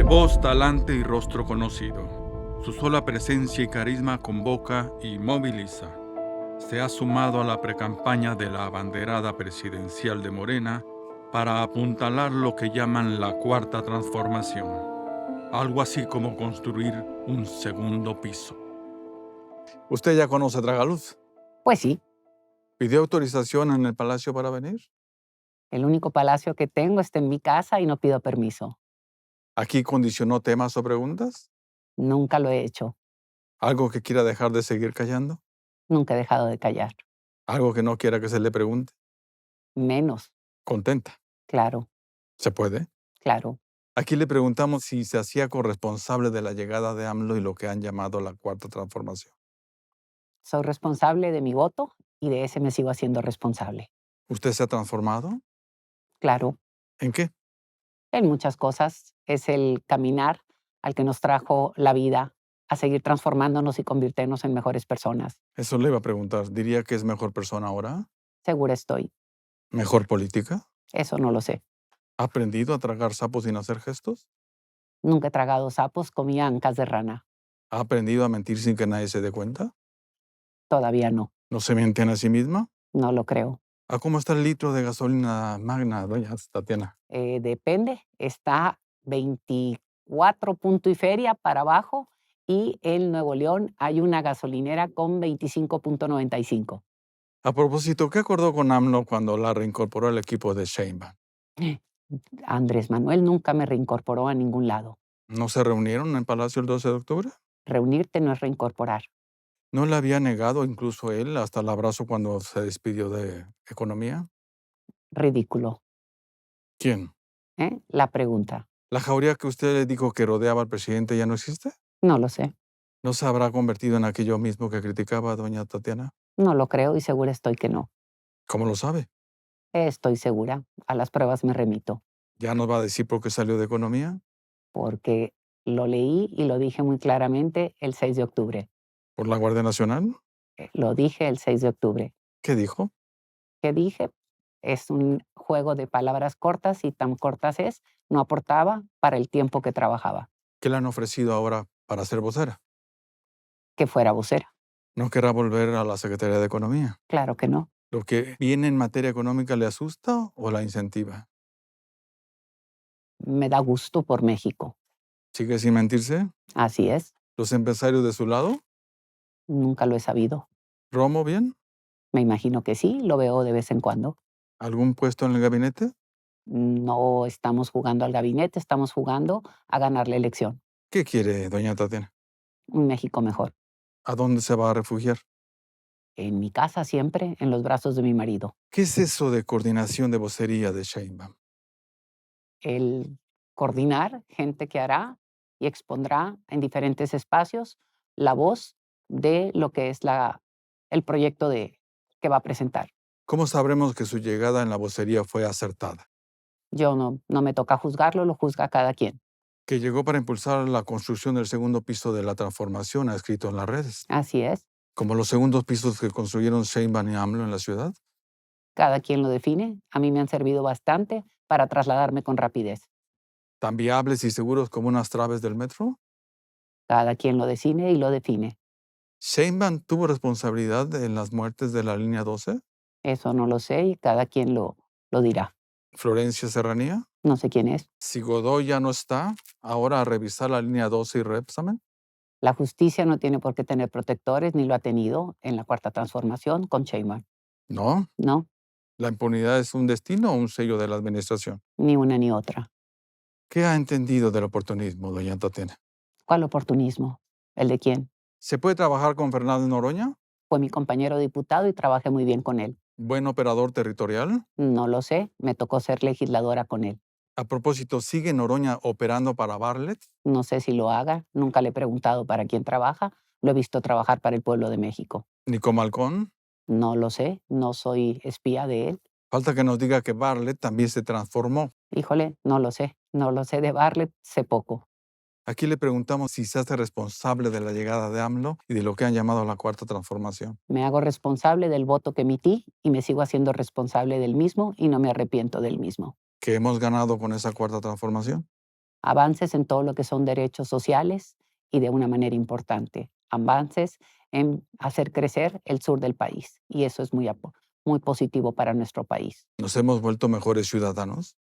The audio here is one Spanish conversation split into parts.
Voz, talante y rostro conocido. Su sola presencia y carisma convoca y moviliza. Se ha sumado a la precampaña de la abanderada presidencial de Morena para apuntalar lo que llaman la cuarta transformación. Algo así como construir un segundo piso. ¿Usted ya conoce a Tragaluz? Pues sí, ¿Pidió autorización en el palacio para venir? el único palacio que tengo está en mi casa y no pido permiso. ¿Aquí condicionó temas o preguntas? Nunca lo he hecho, ¿Algo que quiera dejar de seguir callando? nunca he dejado de callar. ¿Algo que no quiera que se le pregunte? Menos, ¿Contenta? claro, ¿Se puede? claro. Aquí le preguntamos si se hacía corresponsable de la llegada de AMLO y lo que han llamado la cuarta transformación. Soy responsable de mi voto y de ese me sigo haciendo responsable. ¿Usted se ha transformado? Claro, ¿En qué? en muchas cosas es el caminar al que nos trajo la vida a seguir transformándonos y convirtiéndonos en mejores personas. Eso le iba a preguntar. ¿Diría que es mejor persona ahora? Segura estoy, ¿Mejor política? eso no lo sé. ¿Ha aprendido a tragar sapos sin hacer gestos? Nunca he tragado sapos, comía ancas de rana. ¿Ha aprendido a mentir sin que nadie se dé cuenta? Todavía no, ¿No se mienten a sí misma? no lo creo. ¿A cómo está el litro de gasolina magna, doña Tatiana? Depende, está 24 punto y feria para abajo y en Nuevo León hay una gasolinera con 25.95. A propósito, ¿qué acordó con AMLO cuando la reincorporó al equipo de Sheinbaum? Andrés Manuel nunca me reincorporó a ningún lado. ¿No se reunieron en Palacio el 12 de octubre? Reunirte no es reincorporar. ¿No le había negado incluso él hasta el abrazo cuando se despidió de Economía? Ridículo. ¿Quién? La pregunta. ¿La jauría que usted le dijo que rodeaba al presidente ya no existe? No lo sé. ¿No se habrá convertido en aquello mismo que criticaba a doña Tatiana? No lo creo y segura estoy que no. ¿Cómo lo sabe? Estoy segura. A las pruebas me remito. ¿Ya nos va a decir por qué salió de Economía? Porque lo leí y lo dije muy claramente el 6 de octubre. ¿Por la Guardia Nacional? Lo dije el 6 de octubre. ¿Qué dijo? ¿Qué dije? Es un juego de palabras cortas y tan cortas es, no aportaba para el tiempo que trabajaba. ¿Qué le han ofrecido ahora para ser vocera? Que fuera vocera. ¿No querrá volver a la Secretaría de Economía? Claro que no. ¿Lo que viene en materia económica le asusta o la incentiva? Me da gusto por México. ¿Sigue sin mentirse? Así es. ¿Los empresarios de su lado? Nunca lo he sabido. ¿Romo bien? Me imagino que sí, lo veo de vez en cuando. ¿Algún puesto en el gabinete? No estamos jugando al gabinete, estamos jugando a ganar la elección. ¿Qué quiere, doña Tatiana? Un México mejor. ¿A dónde se va a refugiar? En mi casa siempre, en los brazos de mi marido. ¿Qué es eso de coordinación de vocería de Sheinbaum? El coordinar gente que hará y expondrá en diferentes espacios la voz de lo que es el proyecto que va a presentar. ¿Cómo sabremos que su llegada en la vocería fue acertada? Yo no me toca juzgarlo, lo juzga cada quien. Que llegó para impulsar la construcción del segundo piso de la transformación, ha escrito en las redes. Así es, Como los segundos pisos que construyeron Sheinbaum y AMLO en la ciudad. cada quien lo define. A mí me han servido bastante para trasladarme con rapidez. ¿Tan viables y seguros como unas traves del metro? Cada quien lo define y lo define. ¿Sheinbaum tuvo responsabilidad en las muertes de la línea 12? Eso no lo sé y cada quien lo dirá. ¿Florencia Serranía? No sé quién es. Si Godoy ya no está, ahora a revisar la línea 12 y Repsamen. La justicia no tiene por qué tener protectores, ni lo ha tenido en la Cuarta Transformación con Sheinbaum. No, No, la impunidad es un destino o un sello de la administración. ni una ni otra. ¿Qué ha entendido del oportunismo, doña Tatiana? ¿Cuál oportunismo? ¿El de quién? ¿Se puede trabajar con Fernando Noroña? Fue mi compañero diputado y trabajé muy bien con él. ¿Buen operador territorial? No lo sé, me tocó ser legisladora con él. A propósito, ¿sigue Noroña operando para Bartlett? No sé si lo haga, nunca le he preguntado para quién trabaja, lo he visto trabajar para el pueblo de México. ¿Nico Malcón? No lo sé, no soy espía de él. Falta que nos diga que Bartlett también se transformó. Híjole, no lo sé de Bartlett, sé poco. Aquí le preguntamos si se hace responsable de la llegada de AMLO y de lo que han llamado la cuarta transformación. Me hago responsable del voto que emití y me sigo haciendo responsable del mismo y no me arrepiento del mismo. ¿Qué hemos ganado con esa cuarta transformación? avances en todo lo que son derechos sociales y de una manera importante, avances en hacer crecer el sur del país. Y eso es muy positivo para nuestro país. ¿Nos hemos vuelto mejores ciudadanos?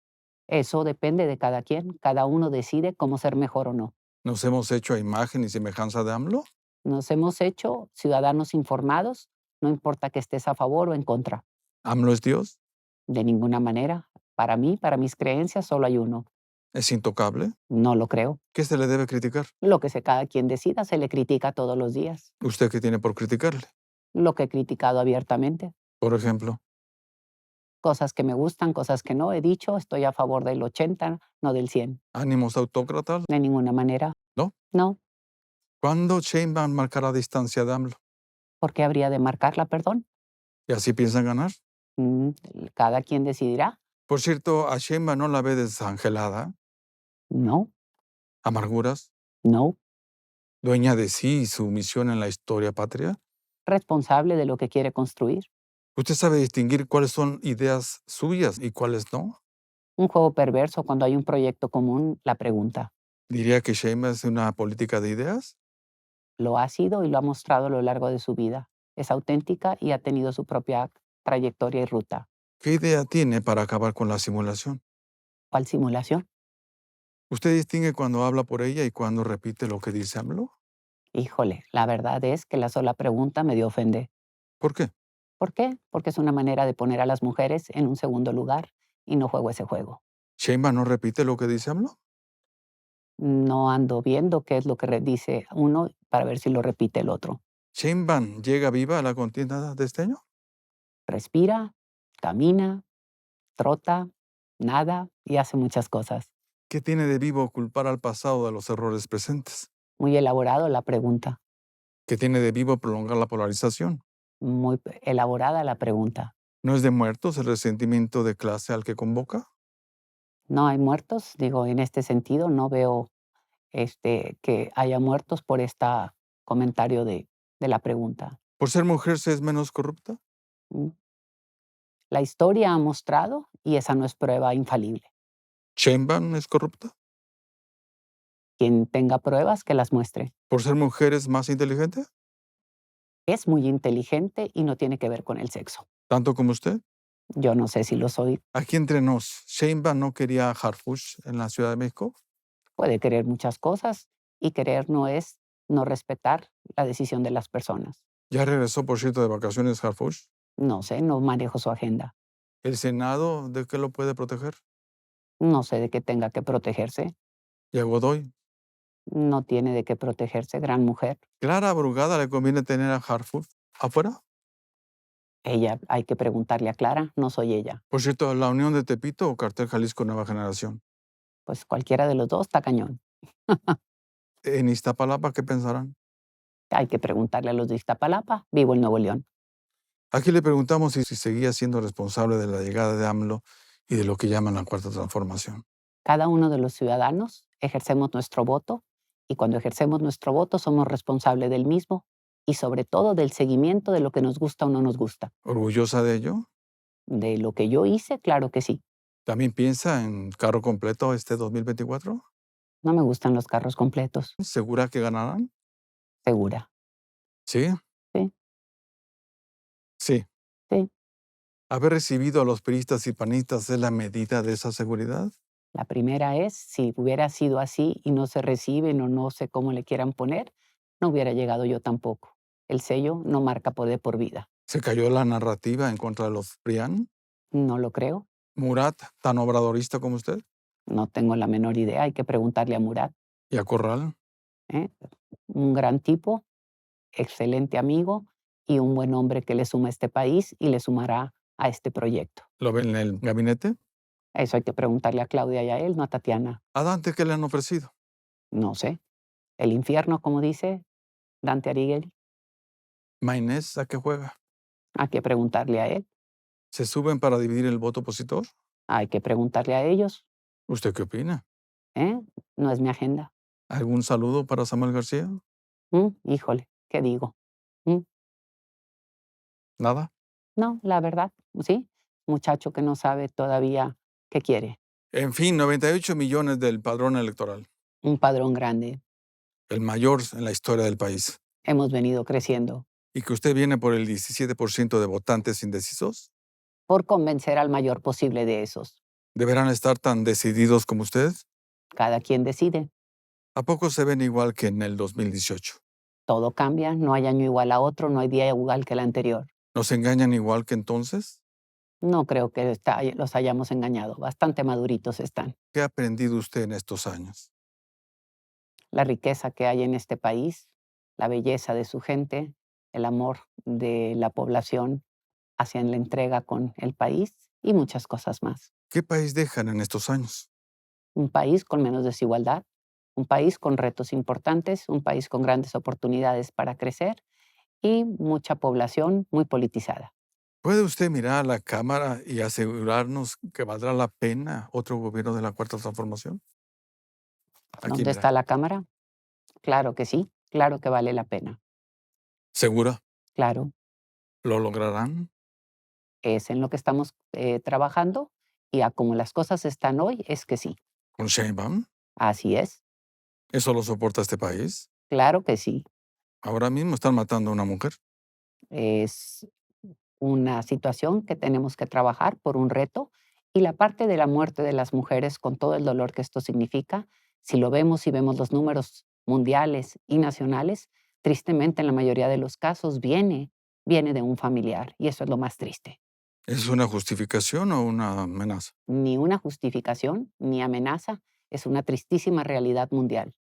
Eso depende de cada quien. Cada uno decide cómo ser mejor o no. ¿Nos hemos hecho a imagen y semejanza de AMLO? Nos hemos hecho ciudadanos informados, no importa que estés a favor o en contra. ¿AMLO es Dios? De ninguna manera. Para mí, para mis creencias, solo hay uno. ¿Es intocable? No lo creo. ¿Qué se le debe criticar? Lo que cada quien decida se le critica todos los días. ¿Usted qué tiene por criticarle? Lo que he criticado abiertamente. Por ejemplo, Cosas que me gustan, cosas que no. He dicho, estoy a favor del 80, no del 100. ánimos autócratas, De ninguna manera. ¿no? No. ¿Cuándo Sheinbaum marcará distancia de AMLO? ¿Por qué habría de marcarla, perdón? ¿Y así piensan ganar? Mm, Cada quien decidirá. Por cierto, a Sheinbaum no la ve desangelada, No, amarguras, no. dueña de sí y su misión en la historia patria. Responsable de lo que quiere construir. ¿Usted sabe distinguir cuáles son ideas suyas y cuáles no? Un juego perverso cuando hay un proyecto común, la pregunta. ¿Diría que Sheinbaum es una política de ideas? Lo ha sido y lo ha mostrado a lo largo de su vida. Es auténtica y ha tenido su propia trayectoria y ruta. ¿Qué idea tiene para acabar con la simulación? ¿Cuál simulación? ¿Usted distingue cuando habla por ella y cuando repite lo que dice AMLO? Híjole, la verdad es que la sola pregunta me dio ofender. ¿Por qué? ¿Por qué? Porque es una manera de poner a las mujeres en un segundo lugar y no juego ese juego. ¿Sheinbaum no repite lo que dice AMLO? No ando viendo qué es lo que dice uno para ver si lo repite el otro. ¿Sheinbaum llega viva a la contienda de este año? Respira, camina, trota, nada y hace muchas cosas. ¿Qué tiene de vivo culpar al pasado de los errores presentes? Muy elaborado la pregunta, ¿Qué tiene de vivo prolongar la polarización? muy elaborada la pregunta. ¿No es de muertos el resentimiento de clase al que convoca? No hay muertos, digo, en este sentido no veo que haya muertos por este comentario de la pregunta. ¿Por ser mujer se es menos corrupta? Mm. La historia ha mostrado, y esa no es prueba infalible. ¿Sheinbaum es corrupta? Quien tenga pruebas, que las muestre. ¿Por ser mujer es más inteligente? Es muy inteligente y no tiene que ver con el sexo. ¿Tanto como usted? Yo no sé si lo soy. Aquí entre nos, ¿Sheinbaum no quería a Harfuch en la Ciudad de México? Puede querer muchas cosas y querer no es no respetar la decisión de las personas. ¿Ya regresó, por cierto, de vacaciones Harfuch? No sé, no manejo su agenda. ¿El Senado de qué lo puede proteger? No sé de qué tenga que protegerse. ¿Y a Godoy? No tiene de qué protegerse, gran mujer. ¿Clara Brugada le conviene tener a Harfuch afuera? Ella, hay que preguntarle a Clara, no soy ella. Por cierto, ¿la Unión de Tepito o Cartel Jalisco Nueva Generación? Pues cualquiera de los dos está cañón. ¿En Iztapalapa qué pensarán? Hay que preguntarle a los de Iztapalapa, vivo en Nuevo León. Aquí le preguntamos si seguía siendo responsable de la llegada de AMLO y de lo que llaman la Cuarta Transformación. Cada uno de los ciudadanos ejercemos nuestro voto y cuando ejercemos nuestro voto somos responsables del mismo y sobre todo del seguimiento de lo que nos gusta o no nos gusta. ¿Orgullosa de ello? De lo que yo hice, claro que sí. ¿También piensa en carro completo este 2024? No me gustan los carros completos. ¿Segura que ganarán? Segura. Sí, Sí, sí. sí. ¿Haber recibido a los priistas y panistas es la medida de esa seguridad? La primera es, si hubiera sido así y no se reciben o no sé cómo le quieran poner, no hubiera llegado yo tampoco. El sello no marca poder por vida. ¿Se cayó la narrativa en contra de los PRIAN? No lo creo. ¿Murat, tan obradorista como usted? No tengo la menor idea. Hay que preguntarle a Murat. ¿Y a Corral? ¿Eh? Un gran tipo, excelente amigo y un buen hombre que le suma a este país y le sumará a este proyecto. ¿Lo ven en el gabinete? Eso hay que preguntarle a Claudia y a él, no a Tatiana. ¿A Dante qué le han ofrecido? No sé. El infierno, como dice Dante Alighieri, ¿Maynés a qué juega? hay que preguntarle a él. ¿Se suben para dividir el voto opositor? Hay que preguntarle a ellos. ¿Usted qué opina? ¿Eh? No es mi agenda. ¿Algún saludo para Samuel García? Híjole, ¿qué digo? Mm, ¿Nada? No, la verdad, sí. Muchacho que no sabe todavía qué quiere. En fin, 98 millones del padrón electoral, Un padrón grande. el mayor en la historia del país. Hemos venido creciendo ¿Y que usted viene por el 17% de votantes indecisos? por convencer al mayor posible de esos. ¿Deberán estar tan decididos como usted? Cada quien decide. ¿A poco se ven igual que en el 2018? Todo cambia, no hay año igual a otro, no hay día igual que el anterior. ¿Nos engañan igual que entonces? No creo que los hayamos engañado. Bastante maduritos están. ¿Qué ha aprendido usted en estos años? La riqueza que hay en este país, la belleza de su gente, el amor de la población hacia la entrega con el país y muchas cosas más. ¿Qué país dejan en estos años? Un país con menos desigualdad, un país con retos importantes, un país con grandes oportunidades para crecer y mucha población muy politizada. ¿Puede usted mirar a la Cámara y asegurarnos que valdrá la pena otro gobierno de la Cuarta Transformación? Aquí ¿Dónde está mira. la Cámara? Claro que sí, claro que vale la pena. ¿Segura? Claro, ¿Lo lograrán? es en lo que estamos trabajando y a como las cosas están hoy, es que sí. ¿Con Sheinbaum? Así es, ¿Eso lo soporta este país? claro que sí. Ahora mismo están matando a una mujer. Es una situación que tenemos que trabajar por un reto y la parte de la muerte de las mujeres con todo el dolor que esto significa, si lo vemos y vemos los números mundiales y nacionales, tristemente en la mayoría de los casos viene de un familiar y eso es lo más triste. ¿Es una justificación o una amenaza? Ni una justificación ni amenaza, es una tristísima realidad mundial.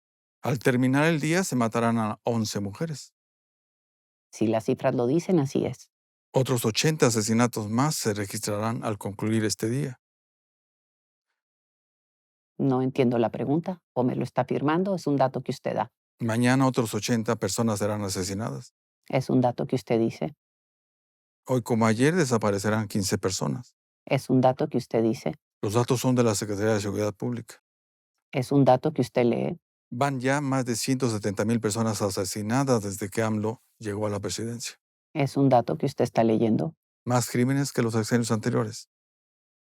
Al terminar el día se matarán a 11 mujeres. Si las cifras lo dicen, así es. Otros 80 asesinatos más se registrarán al concluir este día. No entiendo la pregunta o me lo está afirmando, es un dato que usted da, Mañana otros 80 personas serán asesinadas. es un dato que usted dice, Hoy como ayer desaparecerán 15 personas. es un dato que usted dice, Los datos son de la Secretaría de Seguridad Pública. es un dato que usted lee, Van ya más de 170,000 personas asesinadas desde que AMLO llegó a la presidencia. es un dato que usted está leyendo. Más crímenes que los sexenios anteriores.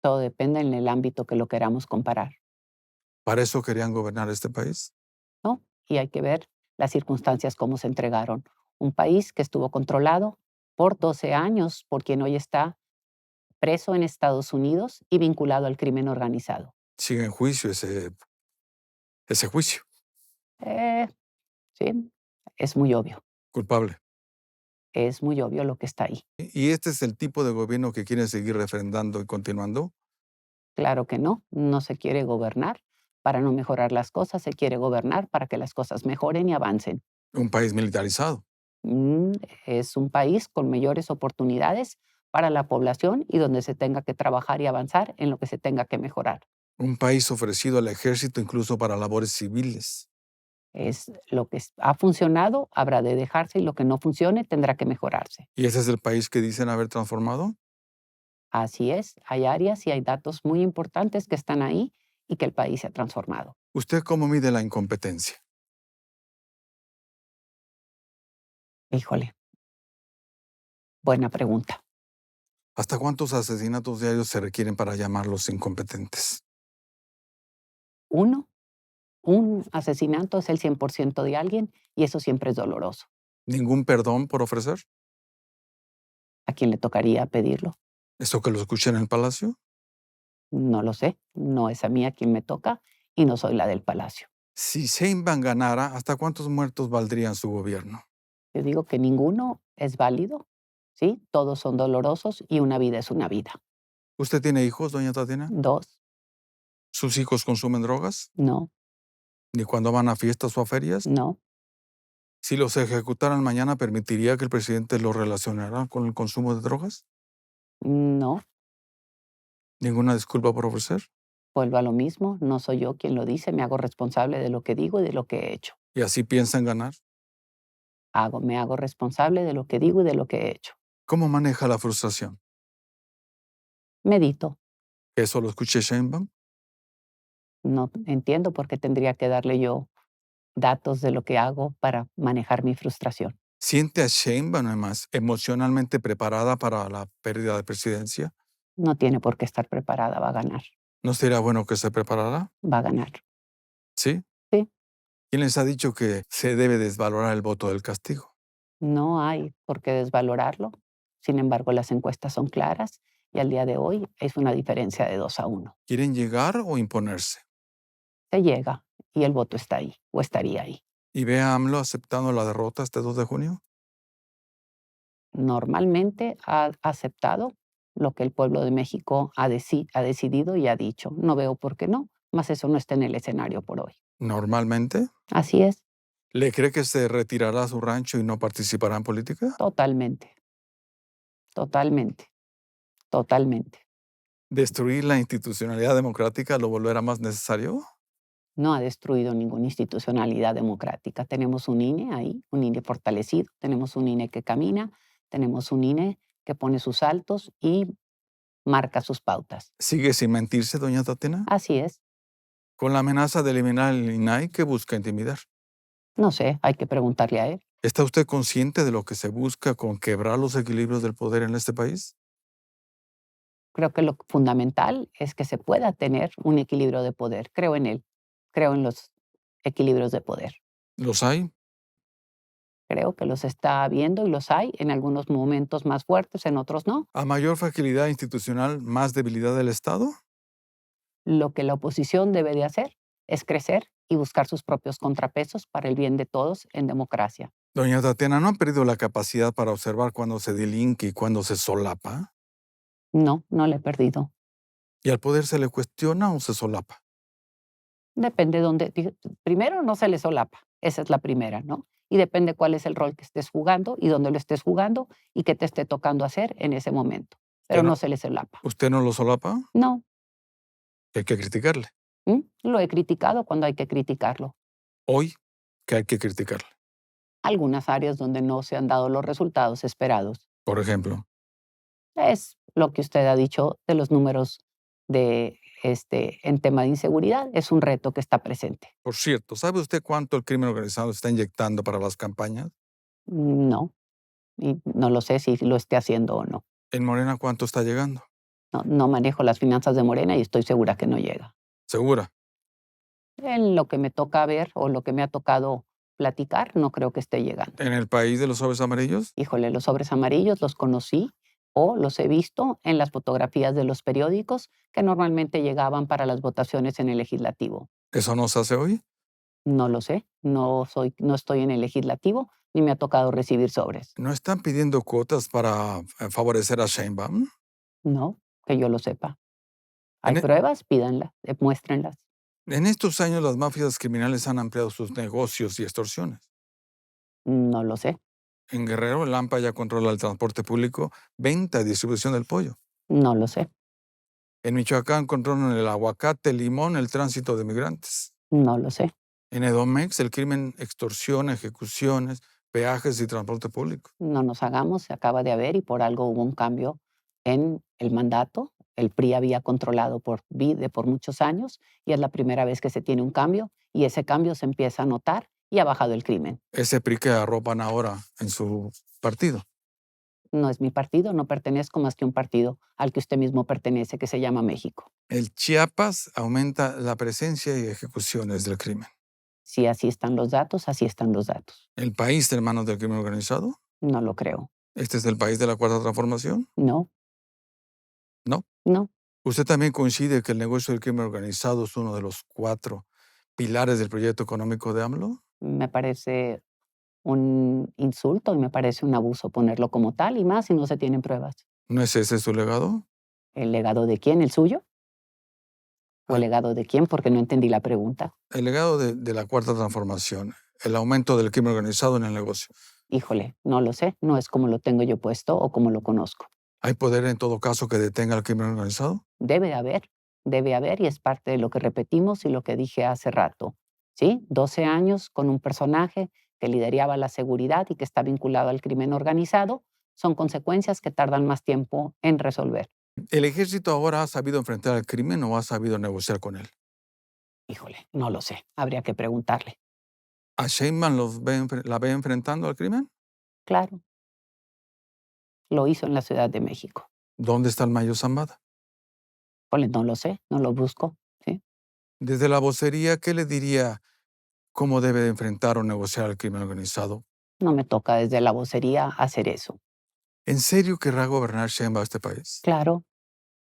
Todo depende en el ámbito que lo queramos comparar, ¿Para eso querían gobernar este país? ¿no? Y hay que ver las circunstancias cómo se entregaron. Un país que estuvo controlado por 12 años por quien hoy está preso en Estados Unidos y vinculado al crimen organizado. Sigue en juicio ese juicio. Eh, sí, es muy obvio, Culpable. es muy obvio lo que está ahí. ¿Y este es el tipo de gobierno que quieren seguir refrendando y continuando? Claro que no, no se quiere gobernar para no mejorar las cosas, se quiere gobernar para que las cosas mejoren y avancen. Un país militarizado. Mm, es un país con mayores oportunidades para la población y donde se tenga que trabajar y avanzar en lo que se tenga que mejorar. Un país ofrecido al ejército incluso para labores civiles. Es lo que ha funcionado, habrá de dejarse y lo que no funcione tendrá que mejorarse. ¿Y ese es el país que dicen haber transformado? Así es, hay áreas y hay datos muy importantes que están ahí y que el país se ha transformado. ¿Usted cómo mide la incompetencia? Híjole, buena pregunta. ¿Hasta cuántos asesinatos diarios se requieren para llamarlos incompetentes? Uno, un asesinato es el 100% de alguien y eso siempre es doloroso. ¿Ningún perdón por ofrecer? ¿A quién le tocaría pedirlo? ¿Eso que lo escuché en el palacio? No lo sé, no es a mí a quien me toca y no soy la del palacio. Si Sheinbaum ganara, ¿hasta cuántos muertos valdrían su gobierno? Yo digo que ninguno es válido, ¿sí? Todos son dolorosos y una vida es una vida. ¿Usted tiene hijos, doña Tatiana? Dos, ¿Sus hijos consumen drogas? no, ¿Ni cuando van a fiestas o a ferias? no, Si los ejecutaran mañana, ¿permitiría que el presidente los relacionara con el consumo de drogas? no, ¿Ninguna disculpa por ofrecer? vuelvo a lo mismo, no soy yo quien lo dice, me hago responsable de lo que digo y de lo que he hecho. ¿Y así piensan ganar? Me hago responsable de lo que digo y de lo que he hecho. ¿Cómo maneja la frustración? Medito, ¿Eso lo escuché Sheinbaum? no entiendo por qué tendría que darle yo datos de lo que hago para manejar mi frustración. ¿Siente a Sheinbaum además emocionalmente preparada para la pérdida de presidencia? No tiene por qué estar preparada, va a ganar. ¿No sería bueno que se preparara? Va a ganar. ¿Sí? Sí. ¿Quién les ha dicho que se debe desvalorar el voto del castigo? No hay por qué desvalorarlo. Sin embargo, las encuestas son claras y al día de hoy es una diferencia de 2-1. ¿Quieren llegar o imponerse? Se llega y el voto está ahí o estaría ahí. ¿Y ve a AMLO aceptando la derrota este 2 de junio? Normalmente ha aceptado lo que el pueblo de México ha decidido y ha dicho. No veo por qué no, mas eso no está en el escenario por hoy. ¿Normalmente? Así es, ¿Le cree que se retirará a su rancho y no participará en política? totalmente, totalmente, totalmente. ¿Destruir la institucionalidad democrática lo volverá más necesario? No ha destruido ninguna institucionalidad democrática. Tenemos un INE ahí, un INE fortalecido, tenemos un INE que camina, tenemos un INE que pone sus altos y marca sus pautas. ¿Sigue sin mentirse, doña Tatiana? Así es. Con la amenaza de eliminar el INAI que busca intimidar. No sé, hay que preguntarle a él. ¿Está usted consciente de lo que se busca con quebrar los equilibrios del poder en este país? Creo que lo fundamental es que se pueda tener un equilibrio de poder. Creo en él. Creo en los equilibrios de poder. ¿Los hay? Creo que los está habiendo y los hay en algunos momentos más fuertes, en otros no. ¿A mayor fragilidad institucional, más debilidad del Estado? Lo que la oposición debe de hacer es crecer y buscar sus propios contrapesos para el bien de todos en democracia. Doña Tatiana, ¿no han perdido la capacidad para observar cuando se delinque y cuando se solapa? No, no le he perdido. ¿Y al poder se le cuestiona o se solapa? Depende dónde. Primero, no se le solapa. Esa es la primera, ¿no? Y depende cuál es el rol que estés jugando y dónde lo estés jugando y qué te esté tocando hacer en ese momento. Pero no se le solapa. ¿Usted no lo solapa? No. Hay que criticarle. Lo he criticado cuando hay que criticarlo. Hoy, que hay que criticarle. Algunas áreas donde no se han dado los resultados esperados. Por ejemplo, Es lo que usted ha dicho de los números de en tema de inseguridad. Es un reto que está presente. por cierto, ¿sabe usted cuánto el crimen organizado está inyectando para las campañas? No, y no lo sé si lo esté haciendo o no. ¿En Morena cuánto está llegando? No manejo las finanzas de Morena y estoy segura que no llega. ¿Segura? En lo que me toca ver o lo que me ha tocado platicar, no creo que esté llegando. ¿En el país de los sobres amarillos? Híjole, los sobres amarillos los conocí o los he visto en las fotografías de los periódicos que normalmente llegaban para las votaciones en el legislativo. ¿Eso no se hace hoy? No lo sé, no estoy en el legislativo ni me ha tocado recibir sobres. ¿No están pidiendo cuotas para favorecer a Sheinbaum? No, que yo lo sepa. ¿Hay En, e- pruebas? Pídanlas, demuéstrenlas. en estos años las mafias criminales han ampliado sus negocios y extorsiones. No lo sé, En Guerrero, el AMPA ya controla el transporte público, venta y distribución del pollo. no lo sé, En Michoacán controlan el aguacate, el limón, el tránsito de migrantes. no lo sé. En Edomex, el crimen extorsiona, ejecuciones, peajes y transporte público. No nos hagamos, se acaba de haber y por algo hubo un cambio en el mandato. El PRI había controlado por muchos años y es la primera vez que se tiene un cambio y ese cambio se empieza a notar y ha bajado el crimen. Ese PRI que arropan ahora en su partido. No es mi partido, no pertenezco más que a un partido al que usted mismo pertenece, que se llama México. El Chiapas aumenta la presencia y ejecuciones del crimen. Si así están los datos, así están los datos. ¿El país en manos del crimen organizado? No lo creo. ¿Este es el país de la Cuarta Transformación? No, No. no, ¿Usted también coincide que el negocio del crimen organizado es uno de los 4 pilares del proyecto económico de AMLO? me parece un insulto y me parece un abuso ponerlo como tal y más si no se tienen pruebas. ¿No es ese su legado? ¿El legado de quién? ¿El suyo? ¿O el Al- legado de quién? Porque no entendí la pregunta. El legado de la Cuarta Transformación, el aumento del crimen organizado en el negocio. Híjole, no lo sé, no es como lo tengo yo puesto o como lo conozco. ¿Hay poder en todo caso que detenga al crimen organizado? Debe haber y es parte de lo que repetimos y lo que dije hace rato. ¿Sí? 12 años con un personaje que lideraba la seguridad y que está vinculado al crimen organizado son consecuencias que tardan más tiempo en resolver. ¿El ejército ahora ha sabido enfrentar al crimen o ha sabido negociar con él? Híjole, no lo sé, habría que preguntarle. ¿A Sheinbaum la ve enfrentando al crimen? Claro, lo hizo en la Ciudad de México. ¿Dónde está el Mayo Zambada? Pues no lo sé, no lo busco, ¿sí? Desde la vocería, ¿qué le diría cómo debe de enfrentar o negociar el crimen organizado? No me toca desde la vocería hacer eso. ¿En serio querrá gobernar Sheinbaum este país? Claro,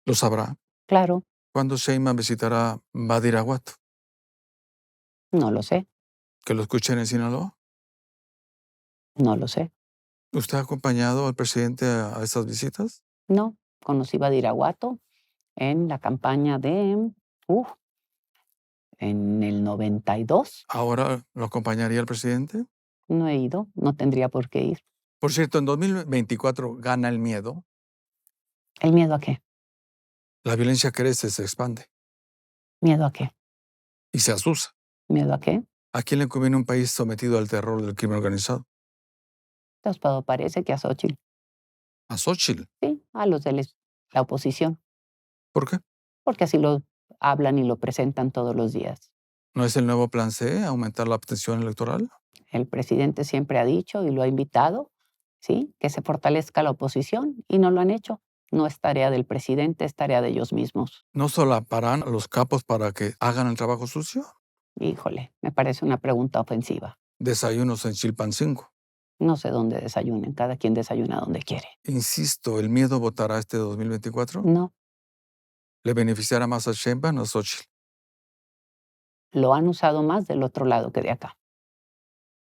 ¿Lo sabrá? claro, ¿Cuándo Sheinbaum visitará Badiraguato? no lo sé, ¿Que lo escuchen en Sinaloa? no lo sé. ¿Usted ha acompañado al presidente a estas visitas? No, conocí Badiraguato en la campaña de, uf, en el 92. ¿Ahora lo acompañaría el presidente? No he ido, no tendría por qué ir. Por cierto, en 2024 gana el miedo. ¿El miedo a qué? La violencia crece, se expande ¿Miedo a qué? y se asusa. ¿Miedo a qué? ¿A quién le conviene un país sometido al terror del crimen organizado? Pues parece que a Xochitl, A Xochitl. sí, a los de la oposición, ¿Por qué? porque así lo hablan y lo presentan todos los días. ¿No es el nuevo plan C aumentar la abstención electoral? El presidente siempre ha dicho y lo ha invitado, ¿sí?, que se fortalezca la oposición y no lo han hecho. No es tarea del presidente, es tarea de ellos mismos. ¿No solaparán a los capos para que hagan el trabajo sucio? Híjole, me parece una pregunta ofensiva. Desayunos en Chilpancingo. No sé dónde desayunen, cada quien desayuna donde quiere. Insisto, ¿el miedo votará este 2024? No, ¿Le beneficiará más a Sheinbaum o a Xochitl? lo han usado más del otro lado que de acá.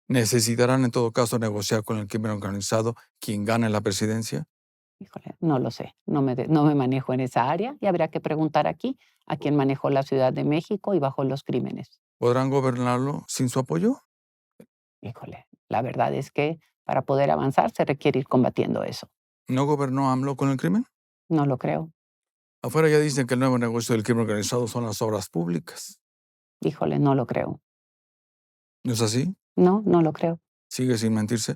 ¿Necesitarán en todo caso negociar con el crimen organizado quien gane la presidencia? Híjole, no lo sé, no me manejo en esa área y habría que preguntar aquí a quién manejó la Ciudad de México y bajó los crímenes. ¿Podrán gobernarlo sin su apoyo? Híjole, la verdad es que para poder avanzar se requiere ir combatiendo eso. ¿No gobernó AMLO con el crimen? No lo creo. Afuera ya dicen que el nuevo negocio del crimen organizado son las obras públicas. Híjole, no lo creo. ¿No es así? No, no lo creo. Sigue sin mentirse.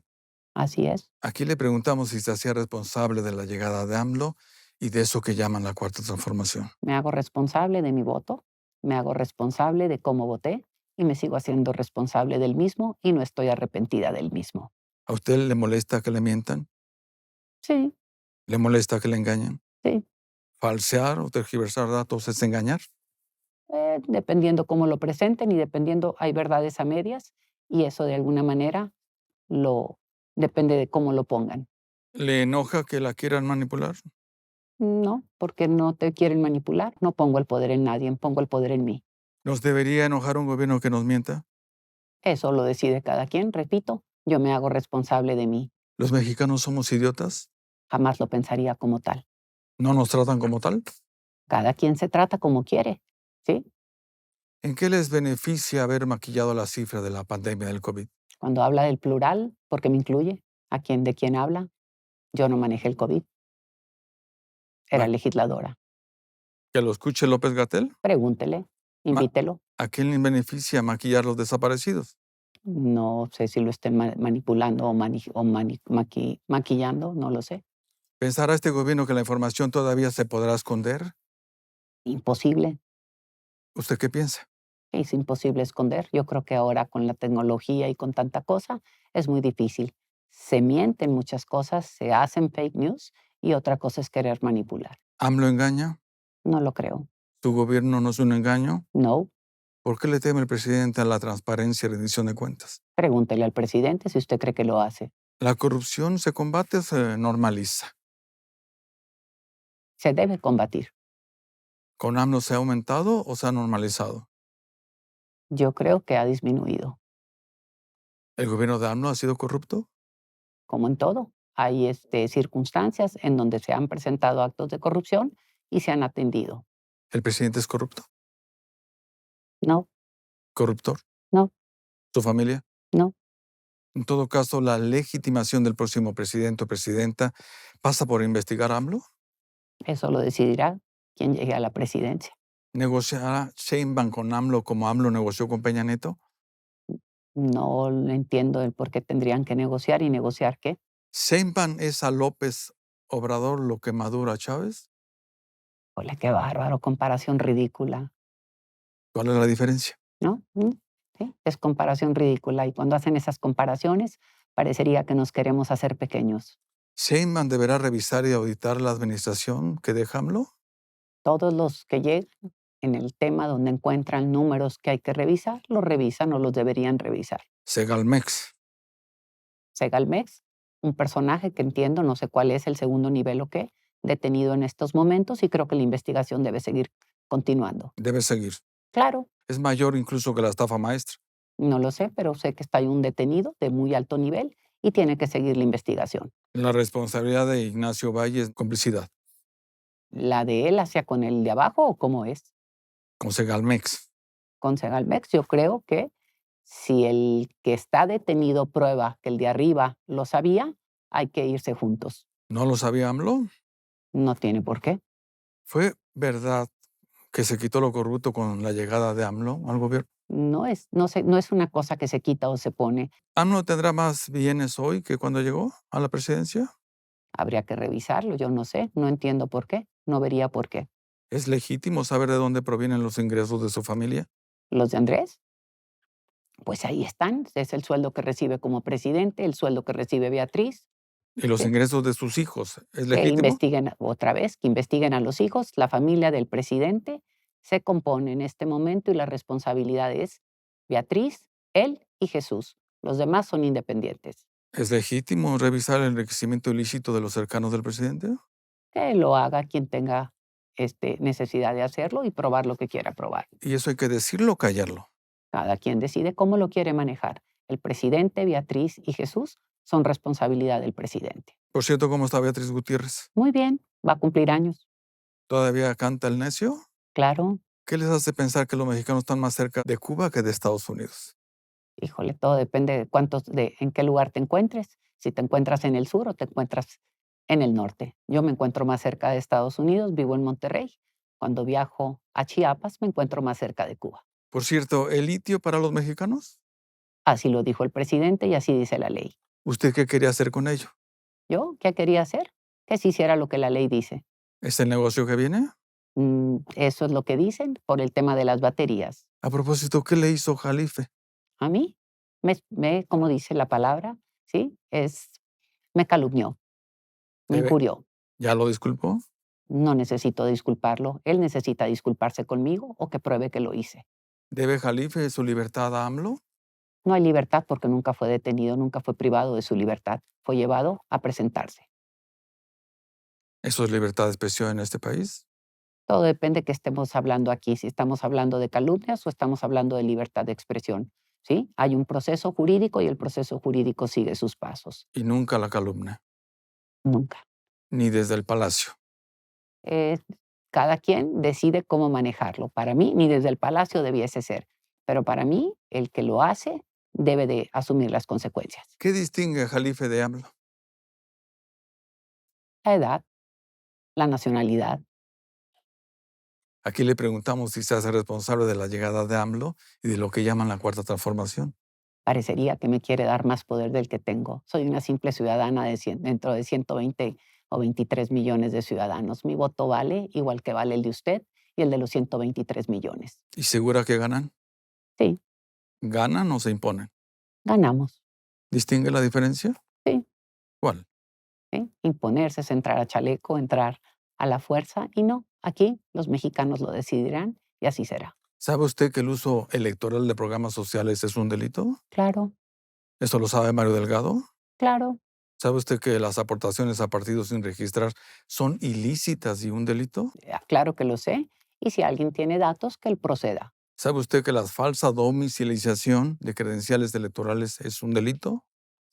Así es. Aquí le preguntamos si se hacía responsable de la llegada de AMLO y de eso que llaman la cuarta transformación. Me hago responsable de mi voto, me hago responsable de cómo voté y me sigo haciendo responsable del mismo y no estoy arrepentida del mismo. ¿A usted le molesta que le mientan? Sí, ¿Le molesta que le engañen? sí. ¿Falsear o tergiversar datos es engañar? Dependiendo cómo lo presenten y dependiendo, hay verdades a medias y eso de alguna manera lo depende de cómo lo pongan. ¿Le enoja que la quieran manipular? No, porque no te quieren manipular. No pongo el poder en nadie, pongo el poder en mí. ¿Nos debería enojar un gobierno que nos mienta? Eso lo decide cada quien, repito. Yo me hago responsable de mí. ¿Los mexicanos somos idiotas? Jamás lo pensaría como tal. ¿No nos tratan como tal? Cada quien se trata como quiere, ¿sí? ¿En qué les beneficia haber maquillado la cifra de la pandemia del COVID? Cuando habla del plural, ¿por qué me incluye? ¿De quién habla? Yo no manejé el COVID, era Ma- legisladora. ¿Que lo escuche López Gatell? Pregúntele, Ma- invítelo. ¿A quién le beneficia maquillar los desaparecidos? No sé si lo estén manipulando o maquillando, no lo sé. ¿Pensará este gobierno que la información todavía se podrá esconder? Imposible, ¿Usted qué piensa? es imposible esconder. Yo creo que ahora con la tecnología y con tanta cosa es muy difícil. Se mienten muchas cosas, se hacen fake news y otra cosa es querer manipular. ¿AMLO engaña? No lo creo. ¿Su gobierno no es un engaño? No, ¿Por qué le teme el presidente a la transparencia y rendición de cuentas? pregúntele al presidente si usted cree que lo hace. ¿La corrupción se combate o se normaliza? Se debe combatir. ¿Con AMLO se ha aumentado o se ha normalizado? Yo creo que ha disminuido, ¿El gobierno de AMLO ha sido corrupto? como en todo. Hay circunstancias en donde se han presentado actos de corrupción y se han atendido. ¿El presidente es corrupto? No, ¿Corruptor? no, ¿Su familia? no. En todo caso, la legitimación del próximo presidente o presidenta pasa por investigar a AMLO. Eso lo decidirá quien llegue a la presidencia. ¿Negociará Sheinbaum con AMLO como AMLO negoció con Peña Nieto? No entiendo el por qué tendrían que negociar y negociar qué. ¿Sheinbaum es a López Obrador lo que Maduro a Chávez? Ole, qué bárbaro, comparación ridícula, ¿Cuál es la diferencia? ¿no? Sí, es comparación ridícula. Y cuando hacen esas comparaciones, parecería que nos queremos hacer pequeños. ¿Sheinbaum deberá revisar y auditar la administración que deja AMLO? Todos los que llegan en el tema donde encuentran números que hay que revisar, los revisan o los deberían revisar. Segalmex. Segalmex, un personaje que entiendo, no sé cuál es el segundo nivel o qué, detenido en estos momentos y creo que la investigación debe seguir continuando. Debe seguir. Claro, Es mayor incluso que la estafa maestra. no lo sé, pero sé que está ahí un detenido de muy alto nivel y tiene que seguir la investigación. La responsabilidad de Ignacio Valle es complicidad ¿La de él hacia con el de abajo o cómo es? con Segalmex. Con Segalmex, yo creo que si el que está detenido prueba que el de arriba lo sabía, hay que irse juntos. ¿No lo sabía AMLO? No tiene por qué. ¿Fue verdad que se quitó lo corrupto con la llegada de AMLO al gobierno? No es una cosa que se quita o se pone. ¿AMLO tendrá más bienes hoy que cuando llegó a la presidencia? Habría que revisarlo, yo no sé, no entiendo por qué, no vería por qué. ¿Es legítimo saber de dónde provienen los ingresos de su familia? Los de Andrés, pues ahí están, es el sueldo que recibe como presidente, el sueldo que recibe Beatriz, ¿Y los ¿sí? ingresos de sus hijos? ¿Es Que legítimo? investiguen otra vez, que investiguen a los hijos, la familia del presidente se compone en este momento y la responsabilidad es Beatriz, él y Jesús. Los demás son independientes. ¿Es legítimo revisar el enriquecimiento ilícito de los cercanos del presidente? Que lo haga quien tenga necesidad de hacerlo y probar lo que quiera probar. ¿Y eso hay que decirlo o callarlo? Cada quien decide cómo lo quiere manejar. El presidente, Beatriz y Jesús son responsabilidad del presidente. Por cierto, ¿cómo está Beatriz Gutiérrez? Muy bien, va a cumplir años. ¿Todavía canta el necio? Claro, ¿Qué les hace pensar que los mexicanos están más cerca de Cuba que de Estados Unidos? híjole, todo depende en qué lugar te encuentres. Si te encuentras en el sur o te encuentras en el norte. Yo me encuentro más cerca de Estados Unidos, vivo en Monterrey. Cuando viajo a Chiapas, me encuentro más cerca de Cuba. Por cierto, ¿el litio para los mexicanos? Así lo dijo el presidente y así dice la ley. ¿Usted qué quería hacer con ello? ¿Yo qué quería hacer? Que se hiciera lo que la ley dice. ¿Es el negocio que viene? Eso es lo que dicen por el tema de las baterías. A propósito, ¿qué le hizo Jalife? A mí, como dice la palabra, ¿sí? Me calumnió, me Debe- injurió. ¿Ya lo disculpó? No necesito disculparlo. Él necesita disculparse conmigo o que pruebe que lo hice. ¿Debe Jalife su libertad a AMLO? No hay libertad porque nunca fue detenido, nunca fue privado de su libertad. Fue llevado a presentarse. ¿Eso es libertad de expresión en este país? Todo depende que estemos hablando aquí, si estamos hablando de calumnias o estamos hablando de libertad de expresión. ¿Sí? Hay un proceso jurídico y el proceso jurídico sigue sus pasos. Y nunca la calumnia, Nunca. ni desde el palacio. Eh, Cada quien decide cómo manejarlo. Para mí, ni desde el palacio debiese ser, pero para mí, el que lo hace debe de asumir las consecuencias. ¿Qué distingue a Jalife de AMLO? La edad, la nacionalidad. Aquí le preguntamos si se hace responsable de la llegada de AMLO y de lo que llaman la cuarta transformación. Parecería que me quiere dar más poder del que tengo. Soy una simple ciudadana dentro de 120 o 23 millones de ciudadanos. Mi voto vale igual que vale el de usted y el de los 123 millones. ¿Y segura que ganan? Sí, ¿Ganan o se imponen? ganamos. ¿Distingue la diferencia? Sí, ¿Cuál? ¿sí? Imponerse es entrar a chaleco, entrar a la fuerza y no, aquí los mexicanos lo decidirán y así será. ¿Sabe usted que el uso electoral de programas sociales es un delito? Claro, ¿Eso lo sabe Mario Delgado? claro, ¿Sabe usted que las aportaciones a partidos sin registrar son ilícitas y un delito? claro que lo sé. Y si alguien tiene datos, que él proceda. ¿Sabe usted que la falsa domiciliación de credenciales electorales es un delito?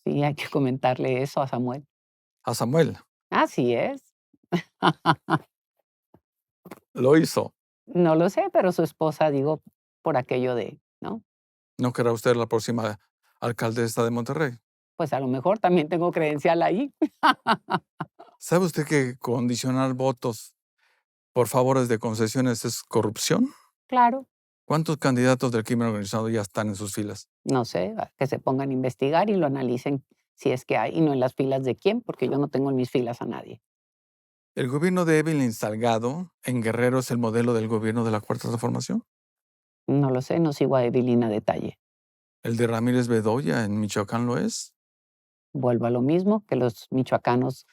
Sí, hay que comentarle eso a Samuel. A Samuel Así es. lo hizo. No lo sé, pero su esposa, digo, por aquello de, ¿no? ¿No querrá usted la próxima alcaldesa de Monterrey? Pues a lo mejor también tengo credencial ahí. ¿Sabe usted que condicionar votos por favores de concesiones es corrupción? Claro, ¿Cuántos candidatos del crimen organizado ya están en sus filas? no sé, que se pongan a investigar y lo analicen si es que hay, y no en las filas de quién, porque yo no tengo en mis filas a nadie. ¿El gobierno de Evelyn Salgado en Guerrero es el modelo del gobierno de la Cuarta Transformación? No lo sé, no sigo a Evelyn a detalle. ¿El de Ramírez Bedoya en Michoacán lo es? Vuelvo a lo mismo, que los michoacanos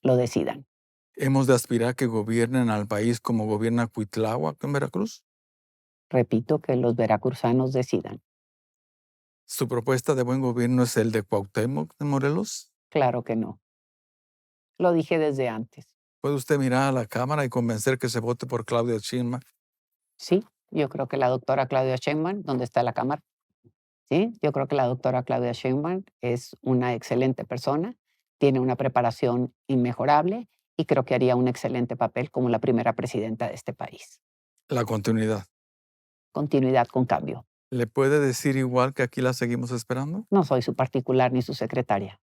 lo decidan. ¿Hemos de aspirar que gobiernen al país como gobierna Cuitláhuac en Veracruz? Repito, que los veracruzanos decidan. ¿Su propuesta de buen gobierno es el de Cuauhtémoc de Morelos? Claro que no. Lo dije desde antes. ¿Puede usted mirar a la Cámara y convencer que se vote por Claudia Sheinbaum? Sí, yo creo que la doctora Claudia Sheinbaum, ¿dónde está la cámara? Sí, yo creo que la doctora Claudia Sheinbaum es una excelente persona, tiene una preparación inmejorable y creo que haría un excelente papel como la primera presidenta de este país. La continuidad. Continuidad con cambio. ¿Le puede decir igual que aquí la seguimos esperando? No soy su particular ni su secretaria.